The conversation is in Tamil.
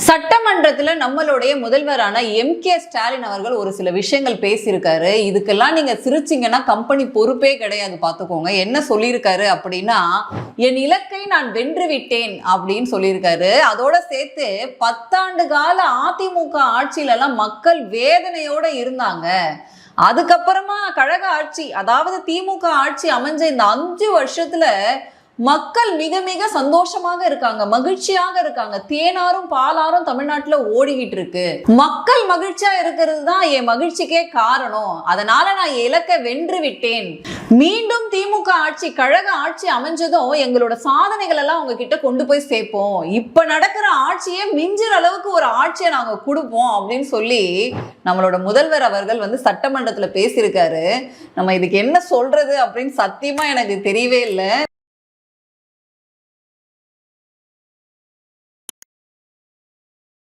சட்டமன்றத்துல நம்மளுடைய முதல்வரான எம்.கே. ஸ்டாலின் அவர்கள் ஒரு சில விஷயங்கள் பேசியிருக்காரு. இதுக்கெல்லாம் நீங்க சிரிச்சிங்கன்னா கம்பெனி பொறுப்பே கிடையாது பார்த்துக்கோங்க. என்ன சொல்லியிருக்காரு அப்படின்னா, என் இலக்கை நான் வென்று விட்டேன் அப்படின்னு சொல்லியிருக்காரு. அதோட சேர்த்து 10 ஆண்டு கால அதிமுக ஆட்சியில எல்லாம் மக்கள் வேதனையோட இருந்தாங்க. அதுக்கப்புறமா கழக ஆட்சி, அதாவது திமுக ஆட்சி அமைஞ்ச இந்த 5 வருஷத்துல மக்கள் மிக மிக சந்தோஷமாக இருக்காங்க, மகிழ்ச்சியாக இருக்காங்க. தேனாரும் பாலாரும் தமிழ்நாட்டுல ஓடிக்கிட்டு இருக்கு. மக்கள் மகிழ்ச்சியா இருக்கிறது தான் என் மகிழ்ச்சிக்கே காரணம். அதனால நான் இலக்கை வென்று விட்டேன். மீண்டும் திமுக ஆட்சி, கழக ஆட்சி அமைஞ்சதும் எங்களோட சாதனைகள் எல்லாம் உங்ககிட்ட கொண்டு போய் சேர்ப்போம். இப்ப நடக்கிற ஆட்சியை மிஞ்சுற அளவுக்கு ஒரு ஆட்சியை நாங்க கொடுப்போம் அப்படின்னு சொல்லி நம்மளோட முதல்வர் அவர்கள் சட்டமன்றத்துல பேசியிருக்காரு. நம்ம இதுக்கு என்ன சொல்றது அப்படின்னு சத்தியமா எனக்கு தெரியவே இல்லை.